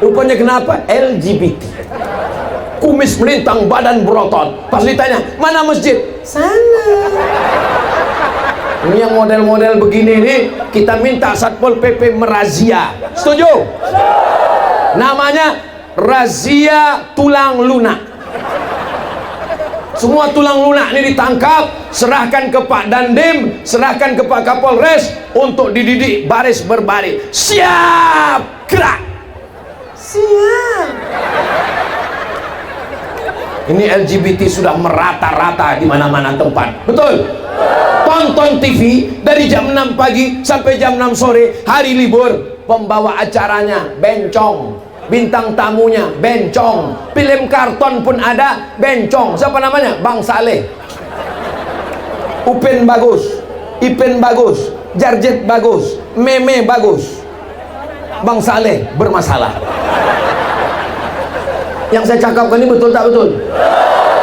Rupanya kenapa? LGBT. Kumis melintang, badan berotot. Pas ditanya, mana masjid? Sana. Ini yang model-model begini nih, kita minta Satpol PP merazia. Setuju? Namanya razia tulang lunak. Semua tulang lunak ini ditangkap, serahkan ke Pak Dandim, serahkan ke Pak Kapolres untuk dididik baris berbaris. Siap, gerak. Siap. Ini LGBT sudah merata-rata di mana-mana tempat. Betul? Tonton TV dari jam 6 pagi sampai jam 6 sore, hari libur, pembawa acaranya bencong, bintang tamunya bencong, film karton pun ada bencong. Siapa namanya? Bang Saleh. Upin bagus, Ipin bagus, Jarjet bagus, Meme bagus, Bang Saleh bermasalah. Yang saya cakapkan ini betul tak betul?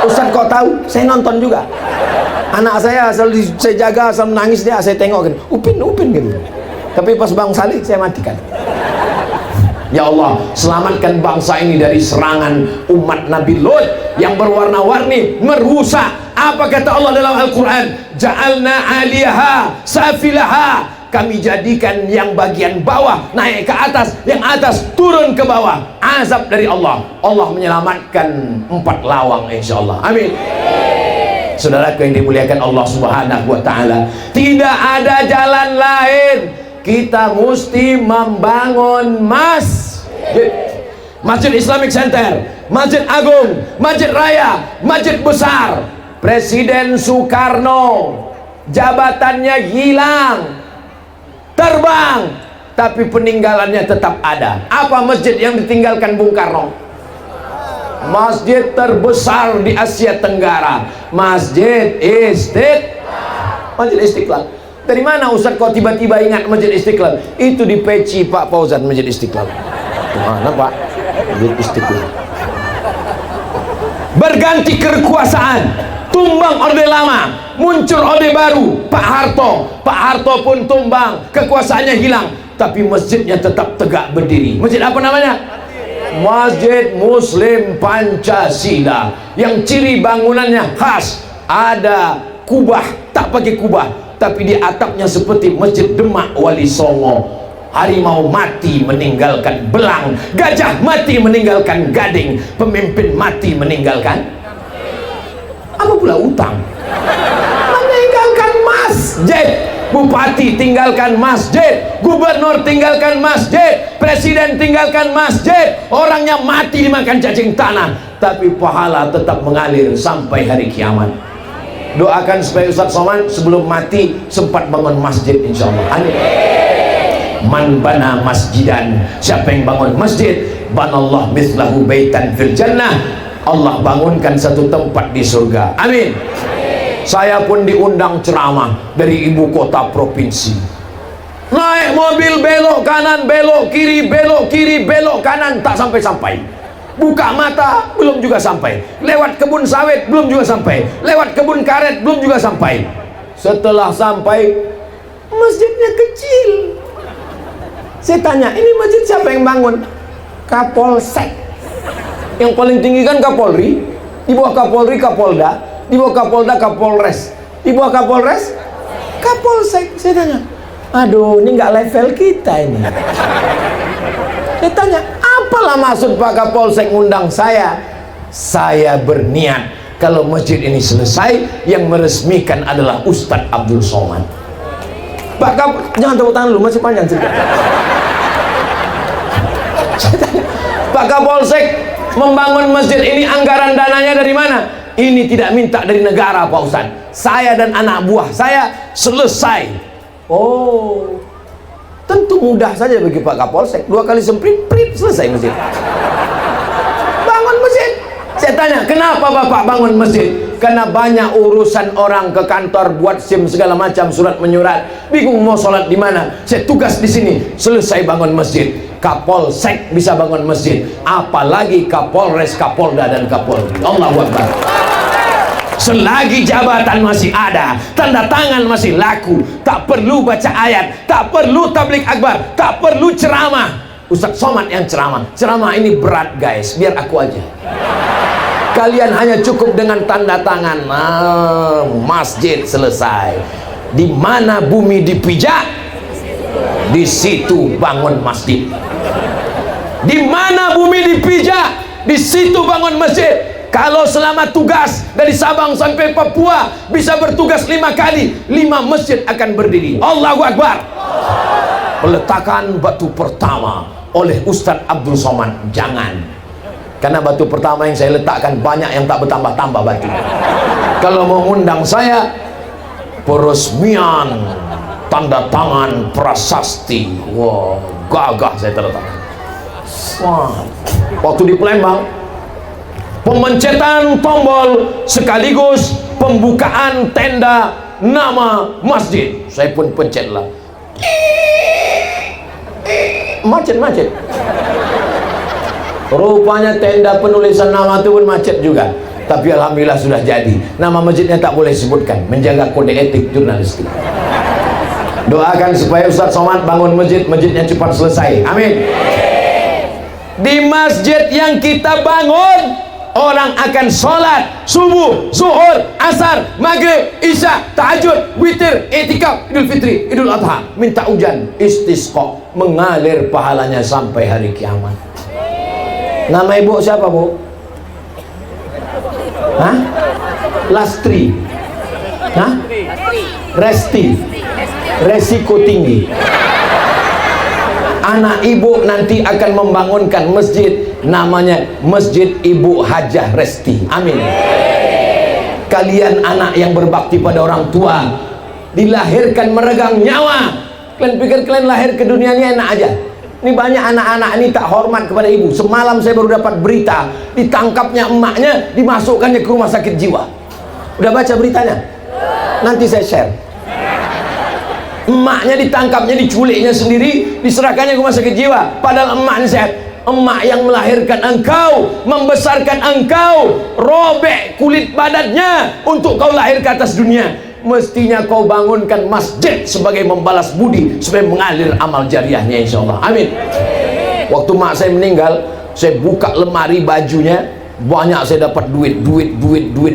Ustaz kok tahu? Saya nonton juga. Anak saya selalu saya jaga, selalu nangis dia, saya tengok kan, Upin gitu. Tapi pas Bang Saleh saya matikan. Ya Allah, selamatkan bangsa ini dari serangan umat Nabi Lut yang berwarna-warni, merusak. Apa kata Allah dalam Al-Quran? Ja'alna 'aliyaha safilaha. Kami jadikan yang bagian bawah naik ke atas, yang atas turun ke bawah. Azab dari Allah. Allah menyelamatkan 4 lawang insyaallah. Amin. Saudaraku yang dimuliakan Allah Subhanahu wa taala, tidak ada jalan lain. Kita mesti membangun Masjid Islamic Center, Masjid Agung, Masjid Raya, Masjid Besar. Presiden Soekarno jabatannya hilang, terbang, tapi peninggalannya tetap ada. Apa masjid yang ditinggalkan Bung Karno? Masjid terbesar di Asia Tenggara, Masjid Istiqlal. Dari mana Ustaz kok tiba-tiba ingat Masjid Istiqlal? Itu di peci Pak Fauzan, Masjid Istiqlal. Mana Pak? Masjid Istiqlal. Berganti kekuasaan, tumbang orde lama, muncul orde baru, Pak Harto. Pak Harto pun tumbang, kekuasaannya hilang, tapi masjidnya tetap tegak berdiri. Masjid apa namanya? Masjid Muslim Pancasila, yang ciri bangunannya khas, ada kubah, tak pakai kubah, tapi di atapnya seperti Masjid Demak Wali Songo. Harimau mati meninggalkan belang, gajah mati meninggalkan gading, pemimpin mati meninggalkan apa pula utang, meninggalkan masjid. Bupati tinggalkan masjid, gubernur tinggalkan masjid, presiden tinggalkan masjid. Orangnya mati dimakan cacing tanah, tapi pahala tetap mengalir sampai hari kiamat. Doakan supaya Ustaz Somad sebelum mati sempat bangun masjid insyaallah. Amin. Man bana masjidan, siapa yang bangun masjid, banallah mithlahu baitan fil jannah, Allah bangunkan satu tempat di surga. Amin. Saya pun diundang ceramah dari ibu kota provinsi. Naik mobil belok kanan, belok kiri, belok kiri, belok kanan, tak sampai-sampai. Buka mata, belum juga sampai. Lewat kebun sawit, belum juga sampai. Lewat kebun karet, belum juga sampai. Setelah sampai, masjidnya kecil. Saya tanya, ini masjid siapa yang bangun? Kapolsek. Yang paling tinggi kan Kapolri, di bawah Kapolri Kapolda, di bawah Kapolda Kapolres, di bawah Kapolres Kapolsek. Saya tanya, aduh ini nggak level kita ini. Saya tanya, apalah maksud Pak Kapolsek ngundang saya? Saya berniat kalau masjid ini selesai, yang meresmikan adalah Ustadz Abdul Somad. Pak jangan tepuk tangan dulu, masih panjang cerita. Pak Kapolsek membangun masjid ini, anggaran dananya dari mana? Ini tidak minta dari negara Pak Ustadz. Saya dan anak buah saya selesai. Oh, tentu mudah saja bagi Pak Kapolsek. 2 kali semprit, selesai masjid. Bangun masjid. Saya tanya, kenapa Bapak bangun masjid? Karena banyak urusan orang ke kantor, buat SIM segala macam, surat menyurat, bingung mau sholat di mana. Saya tugas di sini, selesai bangun masjid. Kapolsek bisa bangun masjid, apalagi Kapolres, Kapolda dan Kapolri. Allahu Akbar. Selagi jabatan masih ada, tanda tangan masih laku, tak perlu baca ayat, tak perlu tablik akbar, tak perlu ceramah. Ustaz Somad yang ceramah. Ceramah ini berat guys, biar aku aja. Kalian hanya cukup dengan tanda tangan. Nah, masjid selesai. Di mana bumi dipijak, di situ bangun masjid. Di mana bumi dipijak, di situ bangun masjid. Kalau selama tugas dari Sabang sampai Papua bisa bertugas 5 kali, 5 masjid akan berdiri. Allahu Akbar. Peletakan batu pertama oleh Ustadz Abdul Somad. Jangan, karena batu pertama yang saya letakkan banyak yang tak bertambah-tambah batu. Kalau mau undang saya, peresmian tanda tangan prasasti. Wah, gagah saya terletakkan. Wah, waktu di Palembang, pemencetan tombol sekaligus pembukaan tenda nama masjid. Saya pun pencetlah. Macet. Rupanya tenda penulisan nama itu pun macet juga. Tapi alhamdulillah sudah jadi. Nama masjidnya tak boleh sebutkan, menjaga kode etik jurnalistik. Doakan supaya Ustaz Somad bangun masjid, masjidnya cepat selesai. Amin. Di masjid yang kita bangun, orang akan sholat subuh, zuhur, asar, maghrib, isya, tahajud, witir, i'tikaf, idul fitri, idul adha, minta hujan, istisqa, mengalir pahalanya sampai hari kiamat. Nama ibu siapa, Bu? Hah? Lastri. Hah? Resti. Resiko tinggi. Anak ibu nanti akan membangunkan masjid, namanya Masjid Ibu Hajah Resti. Amin. Kalian anak yang berbakti pada orang tua, dilahirkan meregang nyawa. Kalian pikir kalian lahir ke dunia ini enak aja? Ini banyak anak-anak ini tak hormat kepada ibu. Semalam saya baru dapat berita, ditangkapnya emaknya, dimasukkannya ke rumah sakit jiwa. Udah baca beritanya? Nanti saya share. Emaknya ditangkapnya, diculiknya sendiri, diserahkannya ke rumah sakit jiwa. Padahal emaknya sehat. Emak yang melahirkan engkau, membesarkan engkau, robek kulit badannya untuk kau lahir ke atas dunia. Mestinya kau bangunkan masjid sebagai membalas budi, supaya mengalir amal jariahnya, insyaallah. Amin. Waktu mak saya meninggal, saya buka lemari bajunya, banyak saya dapat duit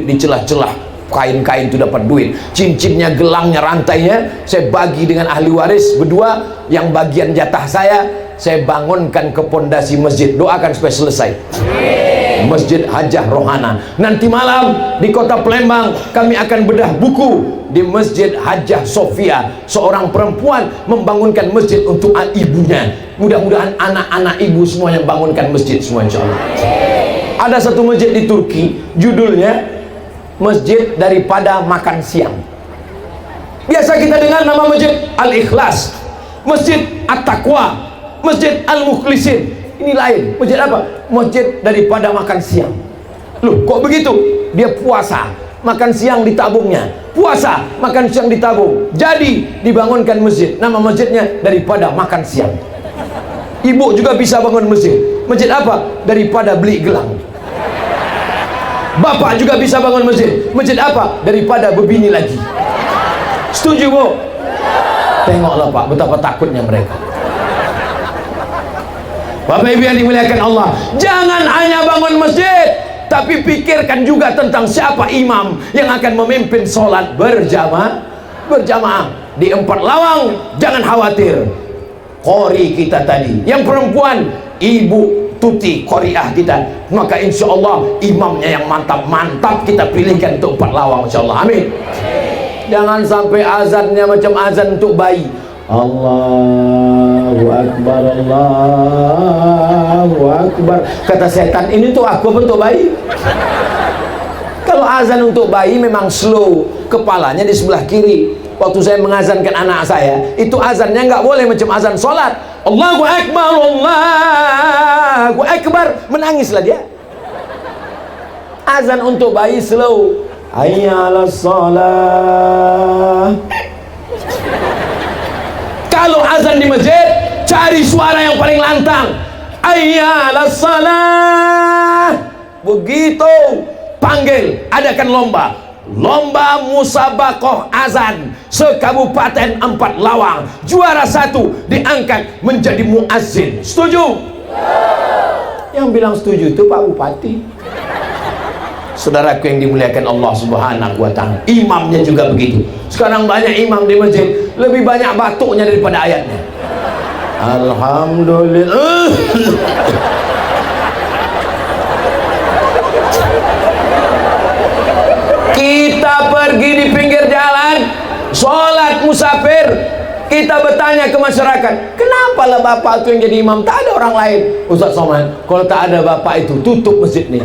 di celah-celah kain-kain itu, dapat duit, cincinnya, gelangnya, rantainya saya bagi dengan ahli waris berdua. Yang bagian jatah saya bangunkan ke pondasi masjid. Doakan supaya selesai. Masjid Hajah Rohana. Nanti malam di kota Palembang kami akan bedah buku di Masjid Hajah Sofia. Seorang perempuan membangunkan masjid untuk ibunya. Mudah-mudahan anak-anak ibu semuanya bangunkan masjid semua, insyaallah. Ada satu masjid di Turki, judulnya Masjid Daripada Makan Siang. Biasa kita dengar nama masjid Al-Ikhlas, Masjid At-Taqwa, Masjid Al-Mukhlisin. Ini lain. Masjid apa? Masjid Daripada Makan Siang. Loh, kok begitu? Dia puasa, makan siang ditabungnya. Puasa, makan siang ditabung. Jadi dibangunkan masjid. Nama masjidnya Daripada Makan Siang. Ibu juga bisa bangun masjid. Masjid apa? Daripada beli gelang. Bapak juga bisa bangun masjid. Masjid apa? Daripada berbini lagi. Setuju, Bu? Tengoklah Pak, betapa takutnya mereka. Bapak Ibu yang dimuliakan Allah, jangan hanya bangun masjid, tapi pikirkan juga tentang siapa imam yang akan memimpin sholat berjamaah di 4 lawang. Jangan khawatir, qori kita tadi yang perempuan, Ibu Tuti qoriah kita, maka insya Allah imamnya yang mantap kita pilihkan untuk 4 lawang, insya Allah. Amin. Jangan sampai azannya macam azan untuk bayi. Allahu Akbar, Allahu Akbar. Kata setan, ini tuh aku bentuk bayi. Kalau azan untuk bayi memang slow, kepalanya di sebelah kiri. Waktu saya mengazankan anak saya, itu azannya nggak boleh macam azan sholat. Allahu Akbar, Allahu Akbar, menangislah dia. Azan untuk bayi slow. Hayya 'alas shalah. Kalau azan di masjid, cari suara yang paling lantang. Hayya 'alas shalah. Begitu panggil, adakan lomba. lomba musabakoh azan sekabupaten 4 Lawang, juara 1 diangkat menjadi muazzin. Setuju? Yang bilang setuju itu Pak Bupati. Saudaraku yang dimuliakan Allah Subhanahu wa Ta'ala, imamnya juga begitu. Sekarang banyak imam di masjid lebih banyak batuknya daripada ayatnya. Alhamdulillah. Kita pergi di pinggir jalan sholat musafir, kita bertanya ke masyarakat, kenapa lah bapak itu yang jadi imam, tak ada orang lain? Ustaz Somad, kalau tak ada bapak itu tutup masjid nih.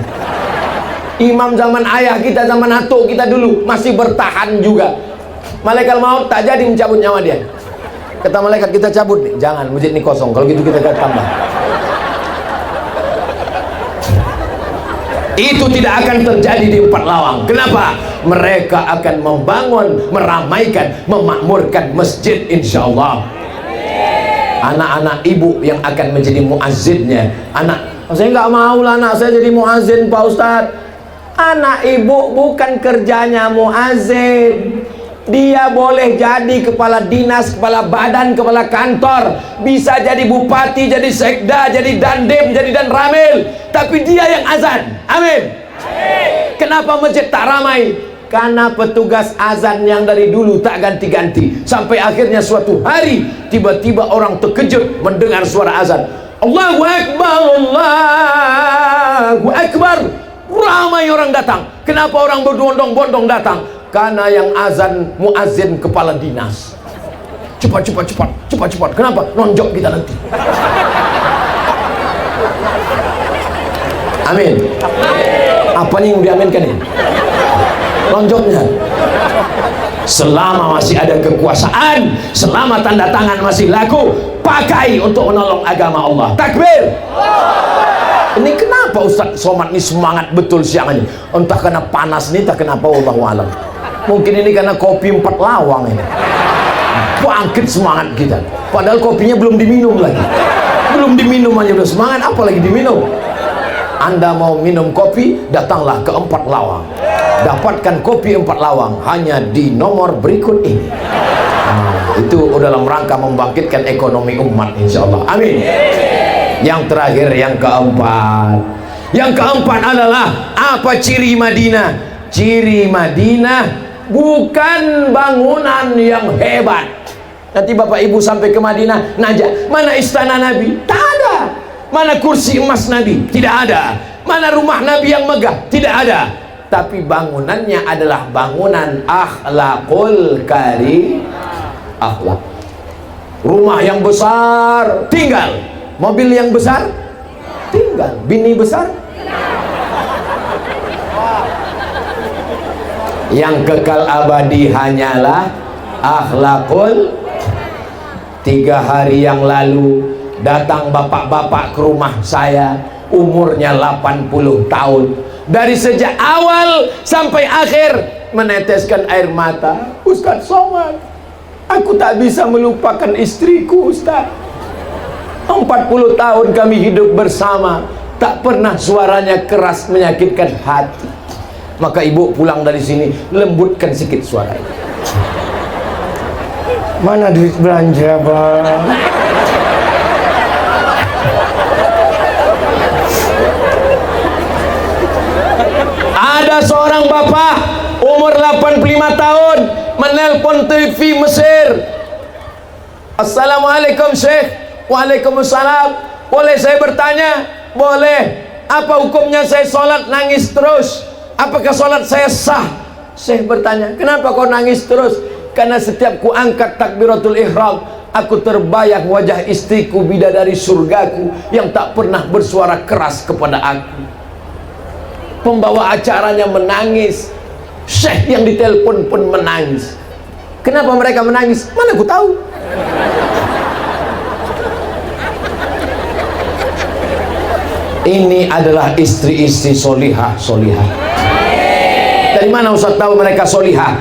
Imam zaman ayah kita, zaman atuk kita dulu masih bertahan juga. Malaikat maut tak jadi mencabut nyawa dia. Kata malaikat, kita cabut nih, jangan, masjid ini kosong, kalau gitu kita akan tambah. Itu tidak akan terjadi di 4 Lawang. Kenapa? Mereka akan membangun, meramaikan, memakmurkan masjid, insya Allah. Anak-anak ibu yang akan menjadi muazzinnya. Saya nggak mau lah anak saya jadi muazzin Pak Ustadz. Anak ibu bukan kerjanya muazzin. Dia boleh jadi kepala dinas, kepala badan, kepala kantor, bisa jadi bupati, jadi sekda, jadi dandim, jadi danramil, tapi dia yang azan. Amin. Kenapa masjid tak ramai? Karena petugas azan yang dari dulu tak ganti-ganti, sampai akhirnya suatu hari tiba-tiba orang terkejut mendengar suara azan. Allahu Akbar, Allahu Akbar. Ramai orang datang. Kenapa orang berbondong-bondong datang? Karena yang azan muazzin kepala dinas. Cepat. Kenapa? Nonjok kita nanti. Amin. Apa nih yang diaminkan ini? Nonjoknya. Selama masih ada kekuasaan, selama tanda tangan masih laku, pakai untuk menolong agama Allah. Takbir. Ini kenapa Ustaz Somad ini semangat betul siang ini? Entah karena panas nih, tak kenapa, wallahu alam. Mungkin ini karena kopi 4 Lawang ini. Bangkit semangat kita. Padahal kopinya belum diminum lagi. Belum diminum aja udah semangat, apalagi diminum. Anda mau minum kopi, datanglah ke 4 Lawang. Dapatkan kopi 4 Lawang hanya di nomor berikut ini. Itu dalam rangka membangkitkan ekonomi umat, insya Allah. Amin. Yang terakhir, yang keempat. Yang keempat adalah apa ciri Madinah? Ciri Madinah bukan bangunan yang hebat. Nanti Bapak Ibu sampai ke Madinah, nanya, mana istana Nabi? Tak ada. Mana kursi emas Nabi? Tidak ada. Mana rumah Nabi yang megah? Tidak ada. Tapi bangunannya adalah bangunan akhlakul karim. Akhlak. Rumah yang besar tinggal, mobil yang besar tinggal, bini besar. Yang kekal abadi hanyalah akhlakul. 3 hari yang lalu datang bapak-bapak ke rumah saya, umurnya 80 tahun. Dari sejak awal sampai akhir meneteskan air mata. Ustaz Somad, aku tak bisa melupakan istriku Ustaz. 40 tahun kami hidup bersama, tak pernah suaranya keras menyakitkan hati. Maka ibu pulang dari sini, lembutkan sedikit suaranya. Mana duit belanja, Bang? Ada seorang bapak umur 85 tahun menelpon TV Mesir. Assalamualaikum Syekh. Waalaikumsalam. Boleh saya bertanya? Boleh. Apa hukumnya saya sholat nangis terus? Apakah sholat saya sah? Syekh bertanya, kenapa kau nangis terus? Karena setiap ku angkat takbiratul ihram, aku terbayang wajah istriku, bidadari surgaku, yang tak pernah bersuara keras kepada aku. Pembawa acaranya menangis, Syekh yang ditelepon pun menangis. Kenapa mereka menangis? Mana aku tahu. Ini adalah istri-istri solihah. Dari mana Ustaz tahu mereka solihah?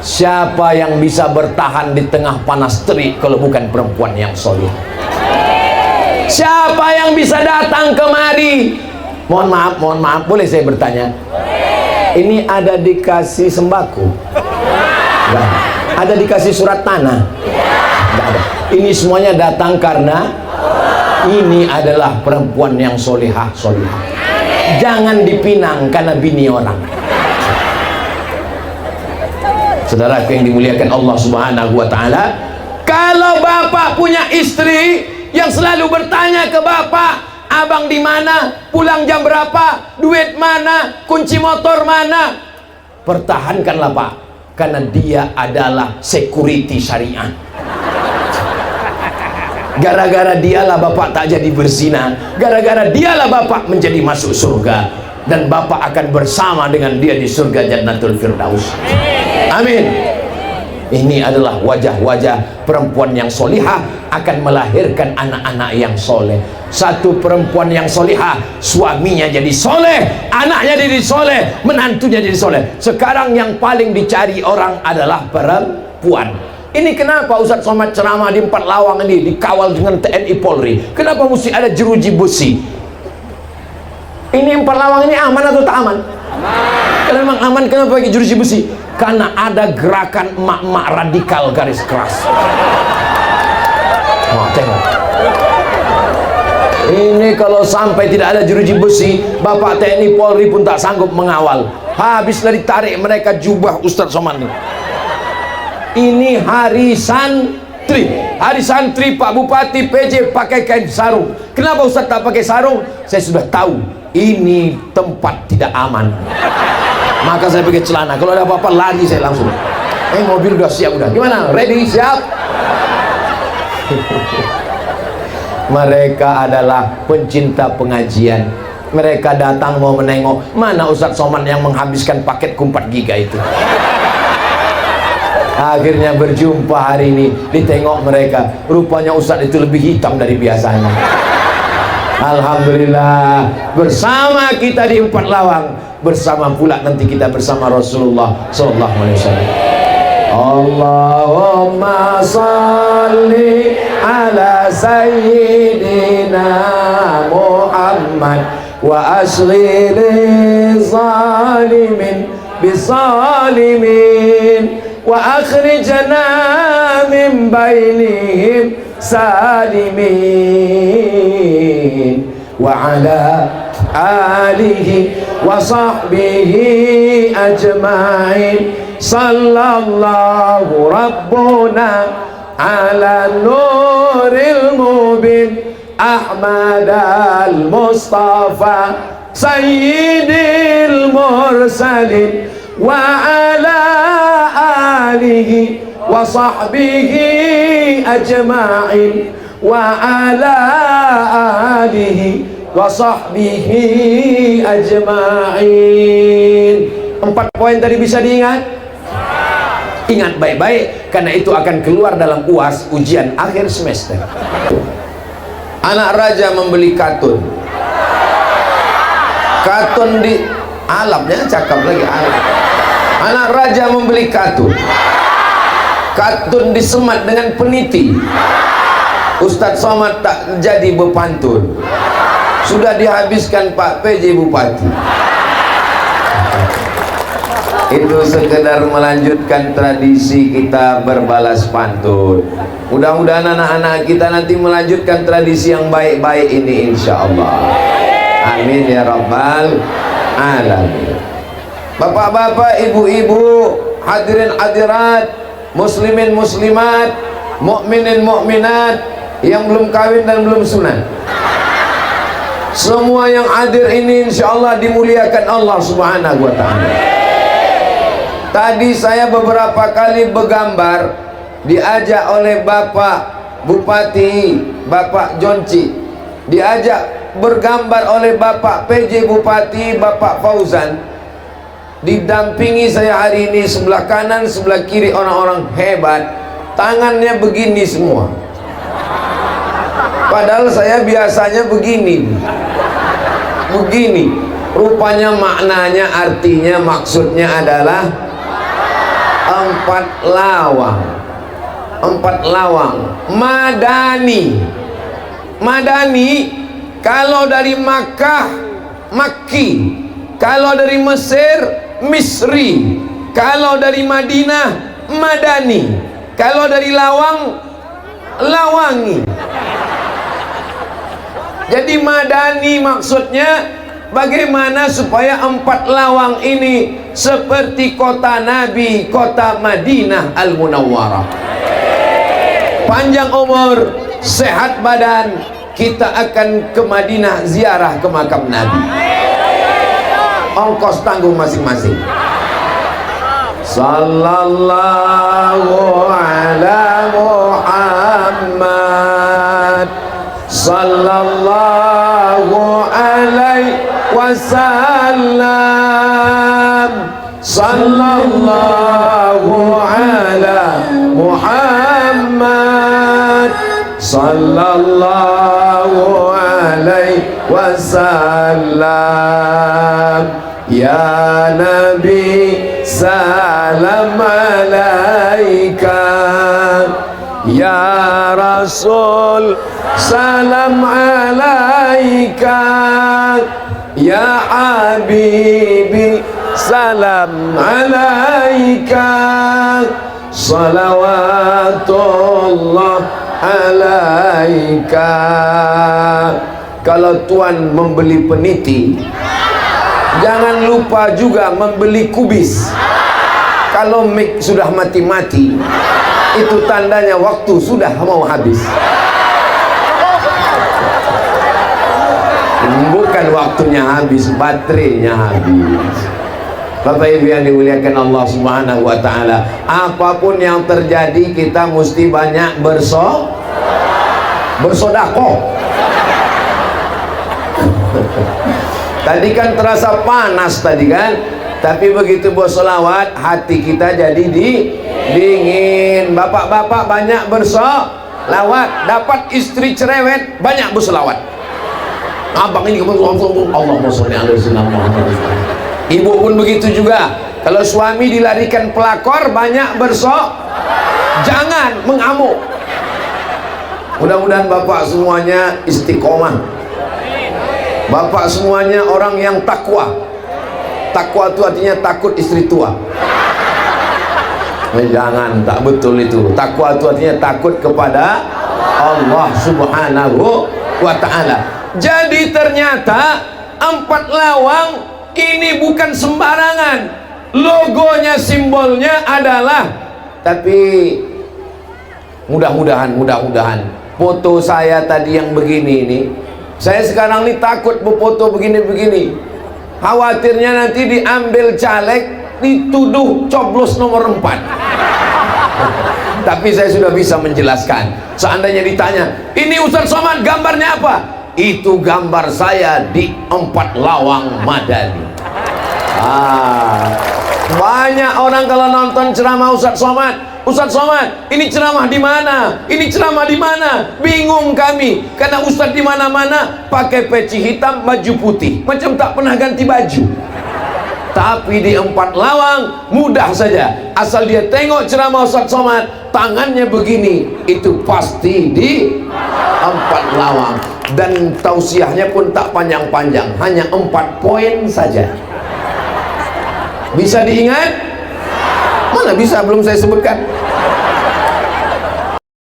Siapa yang bisa bertahan di tengah panas terik kalau bukan perempuan yang solihah? Siapa yang bisa datang kemari? Mohon maaf, boleh saya bertanya? Ini ada dikasih sembako? Enggak. Ada dikasih surat tanah? Enggak ada. Ini semuanya datang karena ini adalah perempuan yang solihah. Jangan dipinang karena bini orang. Saudaraku yang dimuliakan Allah Subhanahu wa Ta'ala, kalau bapak punya istri yang selalu bertanya ke bapak, abang di mana, pulang jam berapa, duit mana, kunci motor mana, pertahankanlah pak, karena dia adalah security syariah. Gara-gara dialah bapak tak jadi berzina, gara-gara dialah bapak menjadi masuk surga, dan bapak akan bersama dengan dia di surga Jannatul Firdaus. Amin. Ini adalah wajah-wajah perempuan yang solihah akan melahirkan anak-anak yang soleh. Satu perempuan yang solihah, suaminya jadi soleh, anaknya jadi soleh, menantunya jadi soleh. Sekarang yang paling dicari orang adalah perempuan. Ini kenapa Ustaz Somad ceramah di 4 Lawang ini dikawal dengan TNI Polri? Kenapa mesti ada jeruji besi? Ini 4 Lawang ini aman atau tak aman? Kalau memang aman, kenapa pakai jeruji besi? Karena ada gerakan emak-emak radikal garis keras. Wah, tengok. Ini kalau sampai tidak ada jeruji besi, Bapak TNI Polri pun tak sanggup mengawal. Habislah ditarik mereka jubah Ustaz Somad ini. Ini hari santri. Hari santri Pak Bupati PJ pakai kain sarung. Kenapa Ustaz tak pakai sarung? Saya sudah tahu ini tempat tidak aman. Maka saya pakai celana. Kalau ada apa-apa lari saya langsung. Mobil udah siap udah. Gimana? Ready? Siap? Mereka adalah pencinta pengajian. Mereka datang mau menengok. Mana Ustaz Somad yang menghabiskan paket 4 giga itu? Akhirnya berjumpa hari ini, ditengok mereka, rupanya Ustaz itu lebih hitam dari biasanya. Alhamdulillah, bersama kita di 4 Lawang, bersama pula nanti kita bersama Rasulullah sallallahu alaihi wasallam. Allahumma salli ala sayyidina Muhammad wa asghil zalimin bisalimin wa akhrijna min bainihim salimin wa ala alihi wa sahbihi ajma'in sallallahu rabbuna ala nuril mubin Ahmad al-Mustafa sayyidil mursalin wa ala alihi wa sahbihi ajma'in wa ala alihi wa sahbihi ajma'in. 4 poin tadi bisa diingat? Ingat baik-baik, karena itu akan keluar dalam UAS, ujian akhir semester. Anak raja membeli katun. Katun di alam, jangan cakap lagi alam. Anak raja membeli katun. Katun disemat dengan peniti. Ustadz Somad tak jadi berpantun. Sudah dihabiskan Pak PJ Bupati. Itu sekedar melanjutkan tradisi kita berbalas pantun. Mudah-mudahan anak-anak kita nanti melanjutkan tradisi yang baik-baik ini, insya Allah. Amin ya rabbal alamin. Bapak-bapak, ibu-ibu, hadirin hadirat, muslimin muslimat, mukminin mukminat yang belum kawin dan belum sunat, semua yang hadir ini insyaallah dimuliakan Allah Subhanahu wa ta'ala. Tadi saya beberapa kali bergambar, diajak oleh Bapak Bupati, Bapak Jonci, diajak bergambar oleh Bapak PJ Bupati, Bapak Fauzan, didampingi saya hari ini, sebelah kanan sebelah kiri orang-orang hebat, tangannya begini semua, padahal saya biasanya begini, rupanya maknanya, artinya, maksudnya adalah 4 lawang. 4 lawang Madani. Madani kalau dari Makkah Makki, kalau dari Mesir Misri, kalau dari Madinah Madani, kalau dari Lawang Lawangi. Jadi Madani maksudnya bagaimana supaya 4 lawang ini seperti kota Nabi, kota Madinah Al-Munawwarah. Panjang umur, sehat badan, kita akan ke Madinah ziarah ke makam Nabi. Ongkos tanggung masing-masing. Sallallahu ala Muhammad, sallallahu alaihi wasallam, sallallahu ala Muhammad, sallallahu alaihi wasallam. Ya Nabi salam alaika, ya Rasul salam alaika, ya Habibi salam alaika, salawatullah alaika. Kalau Tuan membeli peniti, jangan lupa juga membeli kubis. Kalau mic sudah mati-mati, itu tandanya waktu sudah mau habis. Bukan waktunya habis, baterainya habis. Bapak Ibu yang dimuliakan Allah Subhanahu wa taala, apapun yang terjadi kita mesti banyak bersedekah. Tadi kan terasa panas tadi kan, tapi begitu bersolawat hati kita jadi dingin. Bapak-bapak banyak bersolawat, dapat istri cerewet banyak bersolawat. Abang ini Allahumma sholli ala sayyidina Muhammad. Ibu pun begitu juga. Kalau suami dilarikan pelakor banyak jangan mengamuk. Mudah-mudahan bapak semuanya istiqomah. Bapak semuanya orang yang takwa. Takwa itu artinya takut istri tua. Jangan, tak betul itu. Takwa itu artinya takut kepada Allah Subhanahu wa ta'ala. Jadi ternyata 4 lawang ini bukan sembarangan. Logonya, simbolnya adalah, tapi mudah-mudahan foto saya tadi yang begini ini, saya sekarang ini takut berfoto begini-begini, khawatirnya nanti diambil caleg dituduh coblos nomor 4. Tapi saya sudah bisa menjelaskan. Seandainya ditanya, ini Ustaz Somad gambarnya apa? Itu gambar saya di 4 lawang Madani. Banyak orang kalau nonton ceramah Ustaz Somad, Ustaz Somad, ini ceramah di mana? Ini ceramah di mana? Bingung kami, karena Ustaz di mana-mana pakai peci hitam, baju putih, macam tak pernah ganti baju. Tapi di 4 lawang mudah saja, asal dia tengok ceramah Ustaz Somad, tangannya begini, itu pasti di 4 lawang. Dan tausiahnya pun tak panjang-panjang, hanya 4 poin saja. Bisa diingat? Mana bisa, belum saya sebutkan.